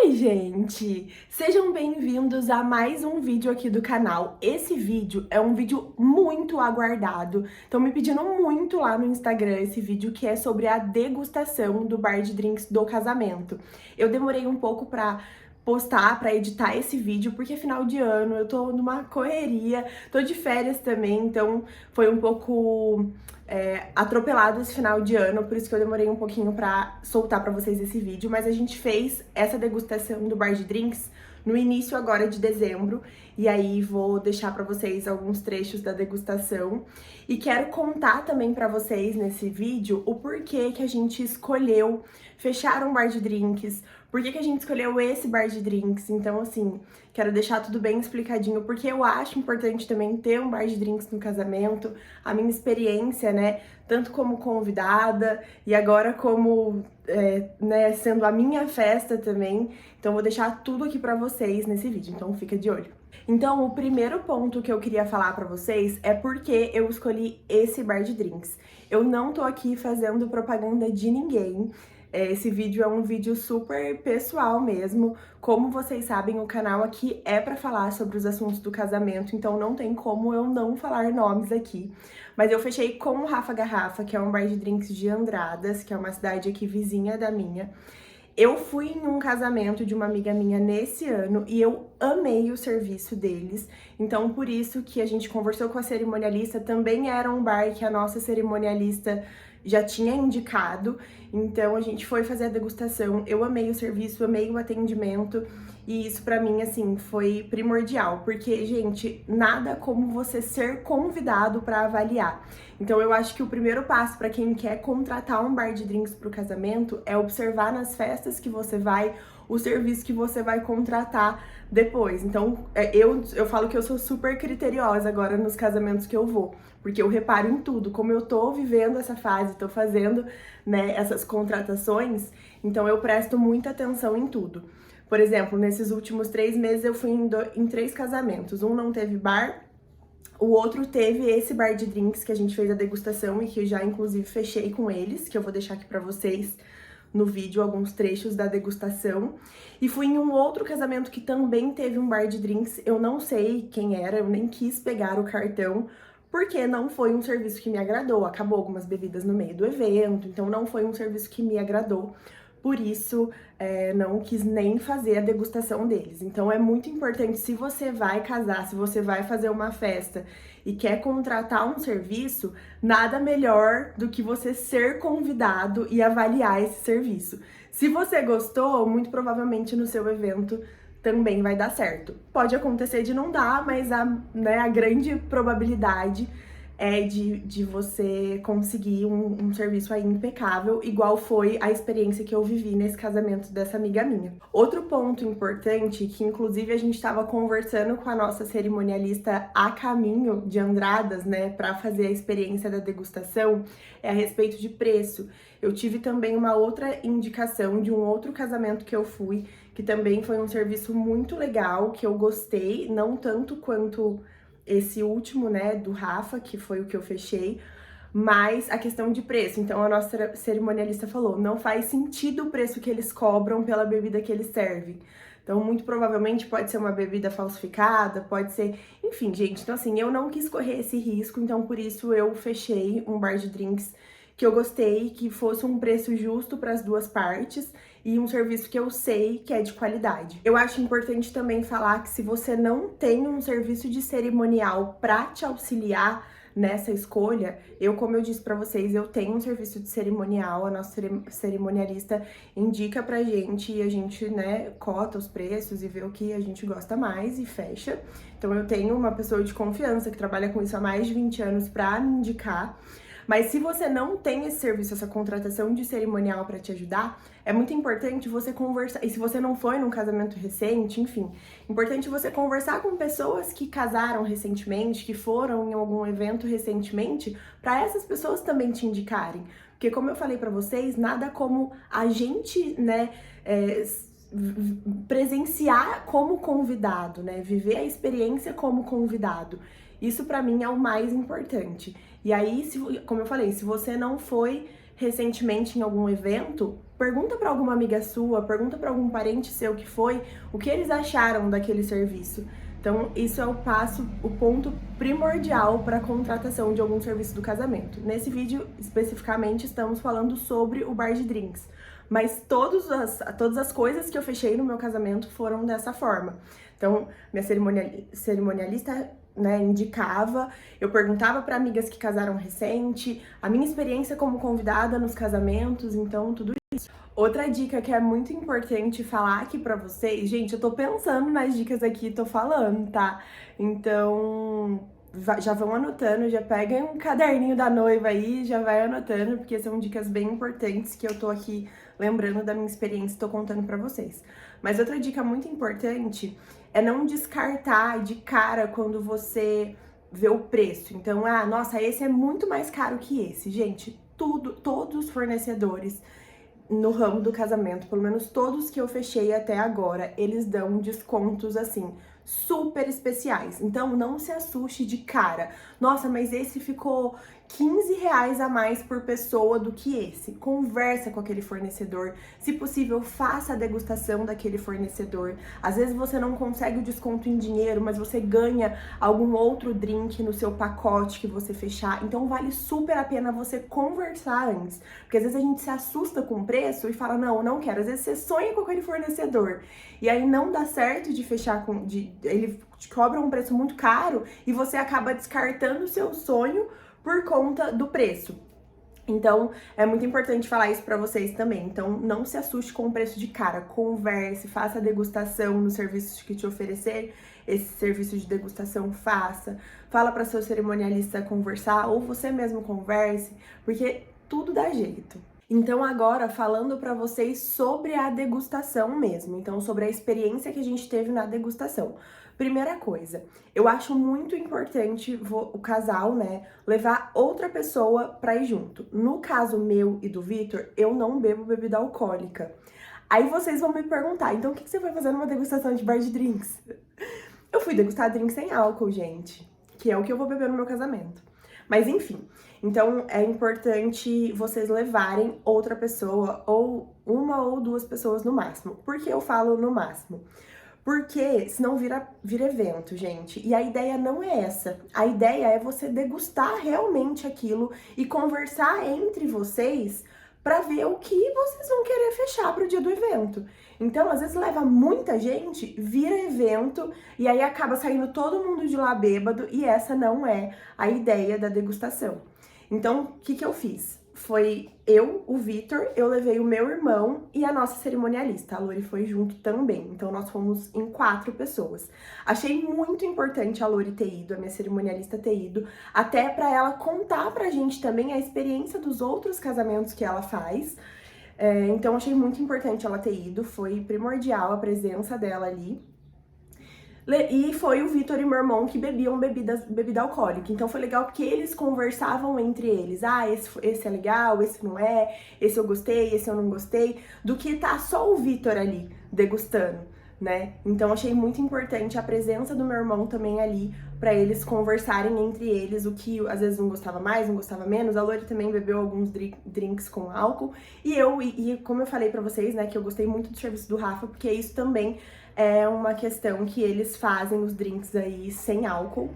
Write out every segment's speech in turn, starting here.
Oi, gente! Sejam bem-vindos a mais um vídeo aqui do canal. Esse vídeo é um vídeo muito aguardado. Estão me pedindo muito lá no Instagram esse vídeo que é sobre a degustação do bar de drinks do casamento. Eu demorei um pouco pra postar, pra editar esse vídeo, porque é final de ano, eu tô numa correria, tô de férias também, então foi um pouco atropelado esse final de ano, por isso que eu demorei um pouquinho pra soltar pra vocês esse vídeo, mas a gente fez essa degustação do bar de drinks no início agora de dezembro, e aí vou deixar pra vocês alguns trechos da degustação, e quero contar também pra vocês nesse vídeo o porquê que a gente escolheu fechar um bar de drinks, por que a gente escolheu esse bar de drinks. Então, assim, quero deixar tudo bem explicadinho, porque eu acho importante também ter um bar de drinks no casamento, a minha experiência, né, tanto como convidada e agora como, né, sendo a minha festa também. Então, vou deixar tudo aqui pra vocês nesse vídeo, então fica de olho. Então, o primeiro ponto que eu queria falar pra vocês é porque eu escolhi esse bar de drinks. Eu não tô aqui fazendo propaganda de ninguém. Esse vídeo é um vídeo super pessoal mesmo. Como vocês sabem, o canal aqui é pra falar sobre os assuntos do casamento, então não tem como eu não falar nomes aqui. Mas eu fechei com o Rafa Garrafa, que é um bar de drinks de Andradas, que é uma cidade aqui vizinha da minha. Eu fui em um casamento de uma amiga minha nesse ano e eu amei o serviço deles. Então, por isso que a gente conversou com a cerimonialista, também era um bar que a nossa cerimonialista já tinha indicado. Então, a gente foi fazer a degustação. Eu amei o serviço, amei o atendimento. E isso pra mim, assim, foi primordial, porque, gente, nada como você ser convidado pra avaliar. Então eu acho que o primeiro passo pra quem quer contratar um bar de drinks pro casamento é observar nas festas que você vai o serviço que você vai contratar depois. Então eu falo que eu sou super criteriosa agora nos casamentos que eu vou, porque eu reparo em tudo, como eu tô vivendo essa fase, tô fazendo, né, essas contratações, então eu presto muita atenção em tudo. Por exemplo, nesses últimos 3 meses eu fui em 3 casamentos. Um não teve bar, o outro teve esse bar de drinks que a gente fez a degustação e que eu já inclusive fechei com eles, que eu vou deixar aqui pra vocês no vídeo alguns trechos da degustação. E fui em um outro casamento que também teve um bar de drinks, eu não sei quem era, eu nem quis pegar o cartão, porque não foi um serviço que me agradou. Acabou algumas bebidas no meio do evento, então não foi um serviço que me agradou. Por isso, não quis nem fazer a degustação deles. Então é muito importante, se você vai casar, se você vai fazer uma festa e quer contratar um serviço, nada melhor do que você ser convidado e avaliar esse serviço. Se você gostou, muito provavelmente no seu evento também vai dar certo. Pode acontecer de não dar, mas a grande probabilidade é de você conseguir um serviço aí impecável, igual foi a experiência que eu vivi nesse casamento dessa amiga minha. Outro ponto importante, que inclusive a gente estava conversando com a nossa cerimonialista a caminho de Andradas, né, para fazer a experiência da degustação, é a respeito de preço. Eu tive também uma outra indicação de um outro casamento que eu fui, que também foi um serviço muito legal, que eu gostei, não tanto quanto esse último, né, do Rafa, que foi o que eu fechei, mas a questão de preço. Então a nossa cerimonialista falou, não faz sentido o preço que eles cobram pela bebida que eles servem. Então, muito provavelmente pode ser uma bebida falsificada, pode ser... Enfim, gente, então assim, eu não quis correr esse risco, então por isso eu fechei um bar de drinks que eu gostei, que fosse um preço justo para as duas partes e um serviço que eu sei que é de qualidade. Eu acho importante também falar que se você não tem um serviço de cerimonial para te auxiliar nessa escolha, como eu disse pra vocês, eu tenho um serviço de cerimonial, a nossa cerimonialista indica pra gente e a gente, né, cota os preços e vê o que a gente gosta mais e fecha. Então eu tenho uma pessoa de confiança que trabalha com isso há mais de 20 anos pra me indicar. Mas se você não tem esse serviço, essa contratação de cerimonial para te ajudar, é muito importante você conversar. E se você não foi num casamento recente, enfim, importante você conversar com pessoas que casaram recentemente, que foram em algum evento recentemente, para essas pessoas também te indicarem. Porque como eu falei para vocês, nada como a gente, né, presenciar como convidado, né, viver a experiência como convidado. Isso pra mim é o mais importante. E aí, como eu falei, se você não foi recentemente em algum evento, pergunta para alguma amiga sua, pergunta para algum parente seu que foi, o que eles acharam daquele serviço. Então, isso é o ponto primordial para a contratação de algum serviço do casamento. Nesse vídeo, especificamente, estamos falando sobre o bar de drinks. Mas todas as coisas que eu fechei no meu casamento foram dessa forma. Então, minha cerimonialista, né, indicava, eu perguntava para amigas que casaram recente, a minha experiência como convidada nos casamentos, então tudo isso. Outra dica que é muito importante falar aqui pra vocês, gente, eu tô pensando nas dicas aqui, tô falando, tá? Então, já vão anotando, já peguem um caderninho da noiva aí, já vai anotando, porque são dicas bem importantes que eu tô aqui lembrando da minha experiência e tô contando pra vocês. Mas outra dica muito importante é não descartar de cara quando você vê o preço. Então, nossa, esse é muito mais caro que esse. Gente, todos os fornecedores no ramo do casamento, pelo menos todos que eu fechei até agora, eles dão descontos assim, super especiais. Então não se assuste de cara. Nossa, mas esse ficou 15 reais a mais por pessoa do que esse. Conversa com aquele fornecedor. Se possível, faça a degustação daquele fornecedor. Às vezes você não consegue o desconto em dinheiro, mas você ganha algum outro drink no seu pacote que você fechar. Então vale super a pena você conversar antes. Porque às vezes a gente se assusta com o preço e fala, não, eu não quero. Às vezes você sonha com aquele fornecedor e aí não dá certo de fechar com... ele te cobra um preço muito caro e você acaba descartando o seu sonho por conta do preço. Então, é muito importante falar isso pra vocês também. Então, não se assuste com o preço de cara. Converse, faça a degustação nos serviços que te oferecer. Esse serviço de degustação, faça. Fala pra seu cerimonialista conversar, ou você mesmo converse, porque tudo dá jeito. Então, agora, falando pra vocês sobre a degustação mesmo. Então, sobre a experiência que a gente teve na degustação. Primeira coisa, eu acho muito importante o casal, né, levar outra pessoa pra ir junto. No caso meu e do Vitor, eu não bebo bebida alcoólica. Aí vocês vão me perguntar, então o que você foi fazer numa degustação de bar de drinks? Eu fui degustar drinks sem álcool, gente, que é o que eu vou beber no meu casamento. Mas enfim, então é importante vocês levarem outra pessoa, ou uma ou duas pessoas no máximo. Por que eu falo no máximo? Porque senão vira evento, gente. E a ideia não é essa. A ideia é você degustar realmente aquilo e conversar entre vocês pra ver o que vocês vão querer fechar pro dia do evento. Então, às vezes leva muita gente, vira evento e aí acaba saindo todo mundo de lá bêbado e essa não é a ideia da degustação. Então, o que eu fiz? Foi eu, o Vitor, eu levei o meu irmão e a nossa cerimonialista. A Lori foi junto também, então nós fomos em 4 pessoas. Achei muito importante a Lori ter ido, a minha cerimonialista ter ido, até pra ela contar pra gente também a experiência dos outros casamentos que ela faz. Então achei muito importante ela ter ido, foi primordial a presença dela ali. E foi o Vitor e meu irmão que bebiam bebida alcoólica. Então foi legal porque eles conversavam entre eles. Esse é legal, esse não é, esse eu gostei, esse eu não gostei. Do que tá só o Vitor ali degustando, né? Então achei muito importante a presença do meu irmão também ali, pra eles conversarem entre eles o que às vezes um gostava mais, um gostava menos. A Lori também bebeu alguns drinks com álcool. E como eu falei pra vocês, né, que eu gostei muito do serviço do Rafa, porque isso também é uma questão que eles fazem os drinks aí sem álcool.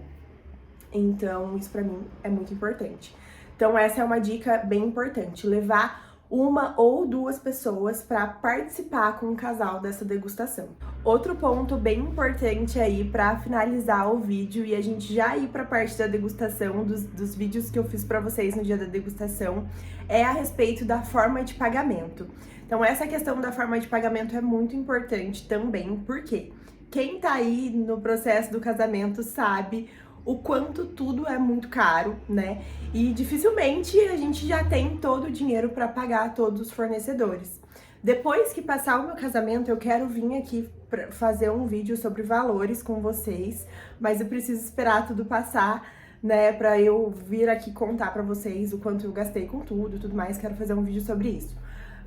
Então, isso pra mim é muito importante. Então, essa é uma dica bem importante, levar uma ou duas pessoas para participar com o casal dessa degustação. Outro ponto bem importante aí para finalizar o vídeo e a gente já ir para a parte da degustação, dos vídeos que eu fiz para vocês no dia da degustação, é a respeito da forma de pagamento. Então essa questão da forma de pagamento é muito importante também, porque quem tá aí no processo do casamento sabe o quanto tudo é muito caro, né? E dificilmente a gente já tem todo o dinheiro para pagar todos os fornecedores. Depois que passar o meu casamento, eu quero vir aqui pra fazer um vídeo sobre valores com vocês, mas eu preciso esperar tudo passar, né, pra eu vir aqui contar pra vocês o quanto eu gastei com tudo mais, quero fazer um vídeo sobre isso.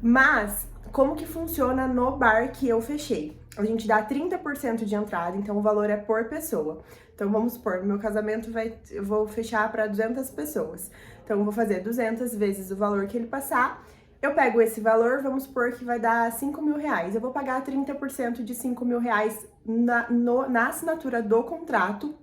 Mas, como que funciona no bar que eu fechei? A gente dá 30% de entrada, então o valor é por pessoa. Então, vamos supor, no meu casamento eu vou fechar para 200 pessoas. Então, eu vou fazer 200 vezes o valor que ele passar. Eu pego esse valor, vamos supor que vai dar 5 mil reais. Eu vou pagar 30% de 5 mil reais na assinatura do contrato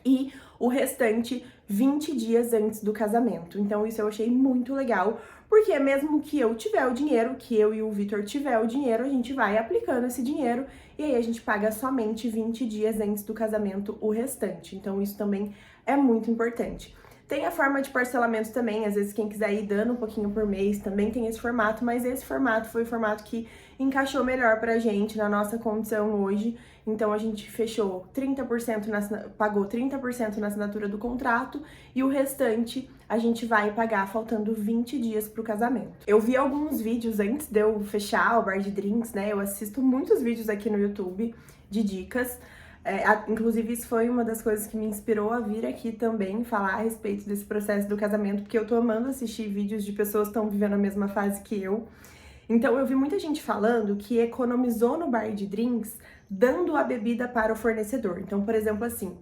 e o restante 20 dias antes do casamento. Então, isso eu achei muito legal, porque mesmo que eu tiver o dinheiro, que eu e o Vitor tiver o dinheiro, a gente vai aplicando esse dinheiro e aí a gente paga somente 20 dias antes do casamento o restante. Então, isso também é muito importante. Tem a forma de parcelamento também, às vezes quem quiser ir dando um pouquinho por mês também tem esse formato, mas esse formato foi o formato que encaixou melhor pra gente na nossa condição hoje. Então a gente fechou 30% pagou 30% na assinatura do contrato e o restante a gente vai pagar faltando 20 dias pro casamento. Eu vi alguns vídeos antes de eu fechar o bar de drinks, né? Eu assisto muitos vídeos aqui no YouTube de dicas. Inclusive, isso foi uma das coisas que me inspirou a vir aqui também falar a respeito desse processo do casamento, porque eu tô amando assistir vídeos de pessoas que estão vivendo a mesma fase que eu. Então, eu vi muita gente falando que economizou no bar de drinks dando a bebida para o fornecedor. Então, por exemplo, assim,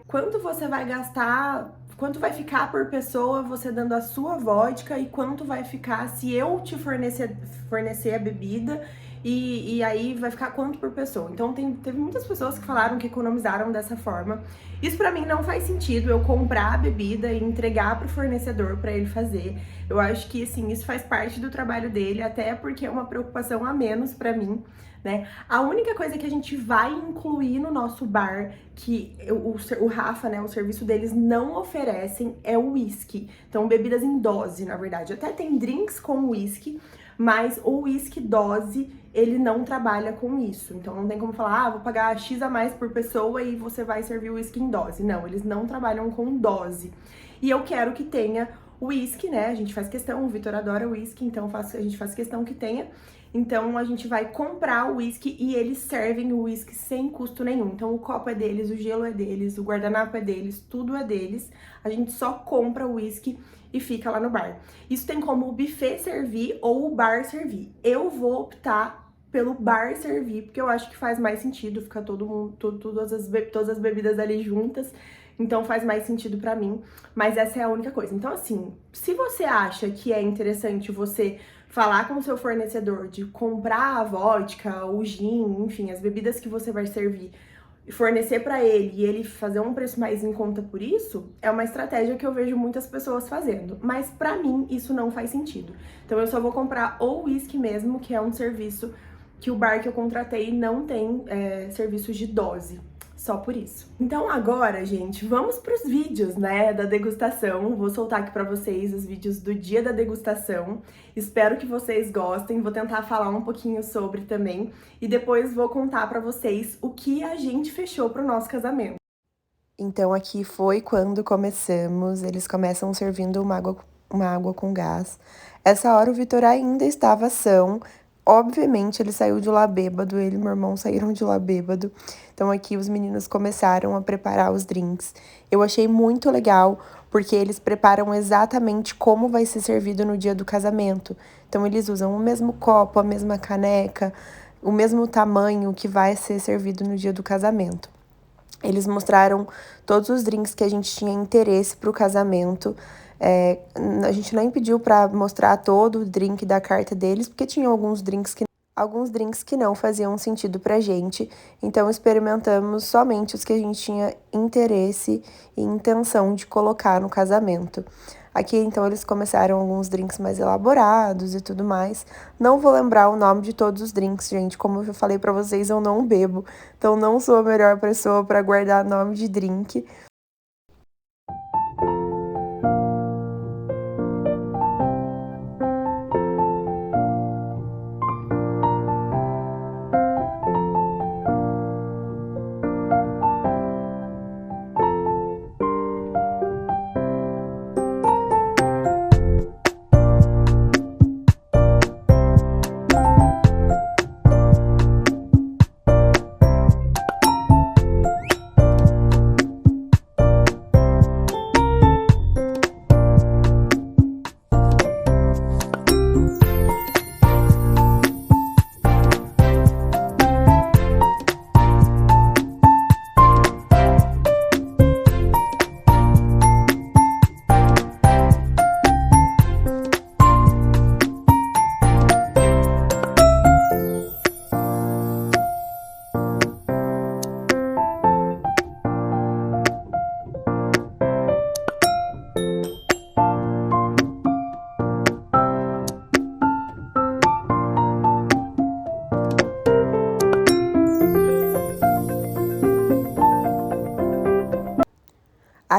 quanto você vai gastar, quanto vai ficar por pessoa você dando a sua vodka e quanto vai ficar se eu te fornecer a bebida e aí vai ficar quanto por pessoa. Então, teve muitas pessoas que falaram que economizaram dessa forma. Isso pra mim não faz sentido, eu comprar a bebida e entregar pro fornecedor pra ele fazer. Eu acho que, assim, isso faz parte do trabalho dele, até porque é uma preocupação a menos pra mim, né? A única coisa que a gente vai incluir no nosso bar, que o Rafa, né, o serviço deles não oferecem, é o whisky. Então, bebidas em dose, na verdade. Até tem drinks com whisky, mas o whisky dose, ele não trabalha com isso. Então, não tem como falar, vou pagar X a mais por pessoa e você vai servir o whisky em dose. Não, eles não trabalham com dose. E eu quero que tenha whisky, né? A gente faz questão, o Vitor adora whisky, então a gente faz questão que tenha. Então, a gente vai comprar o whisky e eles servem o whisky sem custo nenhum. Então, o copo é deles, o gelo é deles, o guardanapo é deles, tudo é deles. A gente só compra o whisky e fica lá no bar. Isso tem como o buffet servir ou o bar servir. Eu vou optar pelo bar servir, porque eu acho que faz mais sentido, fica todo mundo, todas as bebidas ali juntas. Então faz mais sentido pra mim, mas essa é a única coisa. Então assim, se você acha que é interessante você falar com o seu fornecedor de comprar a vodka, o gin, enfim, as bebidas que você vai servir, fornecer pra ele e ele fazer um preço mais em conta por isso, é uma estratégia que eu vejo muitas pessoas fazendo. Mas pra mim isso não faz sentido. Então eu só vou comprar o whisky mesmo, que é um serviço que o bar que eu contratei não tem serviços de dose. Só por isso. Então agora, gente, vamos pros vídeos, né, da degustação. Vou soltar aqui pra vocês os vídeos do dia da degustação. Espero que vocês gostem. Vou tentar falar um pouquinho sobre também. E depois vou contar pra vocês o que a gente fechou pro nosso casamento. Então aqui foi quando começamos. Eles começam servindo uma água com gás. Essa hora o Vitor ainda estava são. Obviamente, ele saiu de lá bêbado, ele e meu irmão saíram de lá bêbado. Então, aqui os meninos começaram a preparar os drinks. Eu achei muito legal, porque eles preparam exatamente como vai ser servido no dia do casamento. Então, eles usam o mesmo copo, a mesma caneca, o mesmo tamanho que vai ser servido no dia do casamento. Eles mostraram todos os drinks que a gente tinha interesse para o casamento. A gente nem pediu para mostrar todo o drink da carta deles, porque tinha alguns drinks que não faziam sentido pra gente. Então, experimentamos somente os que a gente tinha interesse e intenção de colocar no casamento. Aqui, então, eles começaram alguns drinks mais elaborados e tudo mais. Não vou lembrar o nome de todos os drinks, gente. Como eu falei pra vocês, eu não bebo. Então, não sou a melhor pessoa para guardar nome de drink.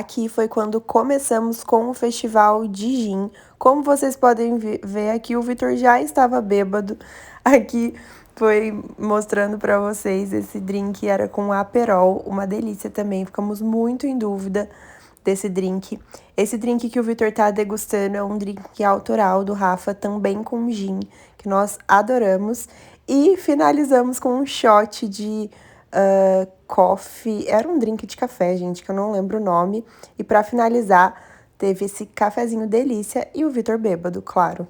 aqui foi quando começamos com o festival de gin. Como vocês podem ver aqui, o Vitor já estava bêbado. Aqui foi mostrando para vocês esse drink, era com Aperol, uma delícia também. Ficamos muito em dúvida desse drink. Esse drink que o Vitor tá degustando é um drink autoral do Rafa, também com gin, que nós adoramos. E finalizamos com um shot de coffee, era um drink de café, gente, que eu não lembro o nome. E para finalizar, teve esse cafezinho delícia e o Vitor bêbado, claro.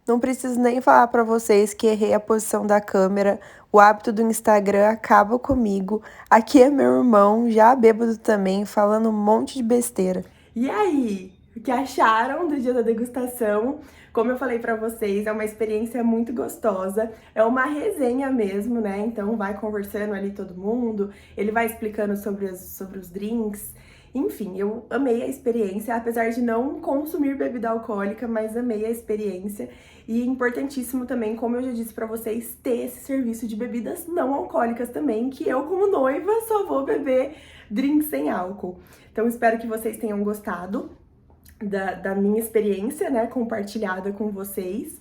Não preciso nem falar para vocês que errei a posição da câmera, o hábito do Instagram acaba comigo. Aqui é meu irmão, já bêbado também, falando um monte de besteira. E aí, o que acharam do dia da degustação? Como eu falei pra vocês, é uma experiência muito gostosa, é uma resenha mesmo, né? Então vai conversando ali todo mundo, ele vai explicando sobre os drinks. Enfim, eu amei a experiência, apesar de não consumir bebida alcoólica, mas amei a experiência. E importantíssimo também, como eu já disse pra vocês, ter esse serviço de bebidas não alcoólicas também, que eu, como noiva, só vou beber drinks sem álcool. Então espero que vocês tenham gostado da minha experiência, né, compartilhada com vocês.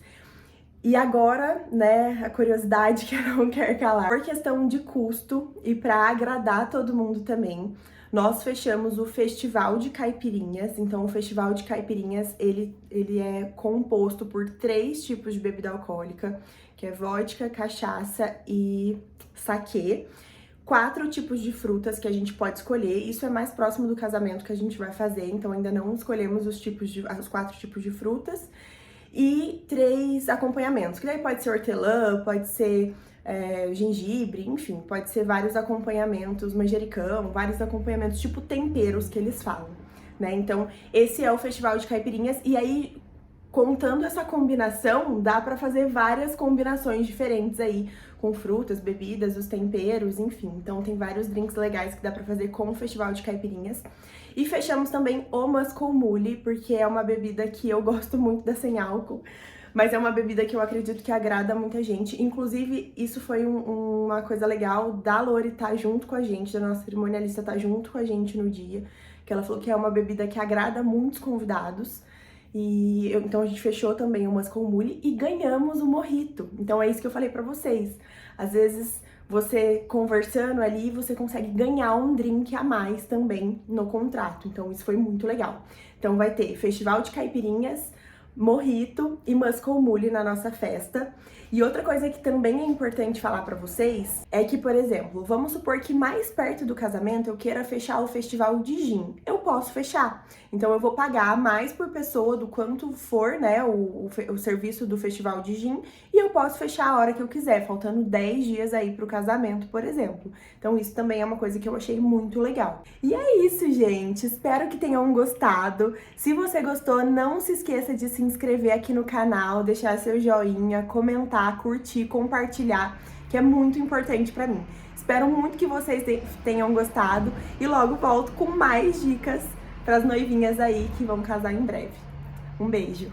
E agora, né, a curiosidade que não quer calar. Por questão de custo e para agradar todo mundo também, nós fechamos o Festival de Caipirinhas. Então, o Festival de Caipirinhas, ele é composto por 3 tipos de bebida alcoólica, que é vodka, cachaça e saquê. 4 tipos de frutas que a gente pode escolher. Isso é mais próximo do casamento que a gente vai fazer, então ainda não escolhemos os 4 tipos de frutas. E 3 acompanhamentos, que daí pode ser hortelã, pode ser gengibre, enfim, pode ser vários acompanhamentos, manjericão, vários acompanhamentos, tipo temperos que eles falam, né? Então, esse é o Festival de Caipirinhas, e aí, contando essa combinação, dá pra fazer várias combinações diferentes aí, com frutas, bebidas, os temperos, enfim. Então tem vários drinks legais que dá pra fazer com o Festival de Caipirinhas. E fechamos também o Moscow Mule, porque é uma bebida que eu gosto muito da sem álcool, mas é uma bebida que eu acredito que agrada muita gente. Inclusive, isso foi uma coisa legal da Lori estar junto com a gente, da nossa cerimonialista estar junto com a gente no dia, que ela falou que é uma bebida que agrada muitos convidados. E então a gente fechou também o Moscow Mule e ganhamos o mojito. Então é isso que eu falei pra vocês. Às vezes você conversando ali, você consegue ganhar um drink a mais também no contrato. Então isso foi muito legal. Então vai ter Festival de Caipirinhas, mojito e Moscow Mule na nossa festa. E outra coisa que também é importante falar pra vocês é que, por exemplo, vamos supor que mais perto do casamento eu queira fechar o festival de gin. Eu posso fechar. Então eu vou pagar mais por pessoa do quanto for, né, o serviço do festival de gin, e eu posso fechar a hora que eu quiser, faltando 10 dias aí pro casamento, por exemplo. Então isso também é uma coisa que eu achei muito legal. E é isso, gente. Espero que tenham gostado. Se você gostou, não se esqueça de se inscrever aqui no canal, deixar seu joinha, comentar, curtir, compartilhar, que é muito importante pra mim. Espero muito que vocês tenham gostado e logo volto com mais dicas para as noivinhas aí que vão casar em breve. Um beijo!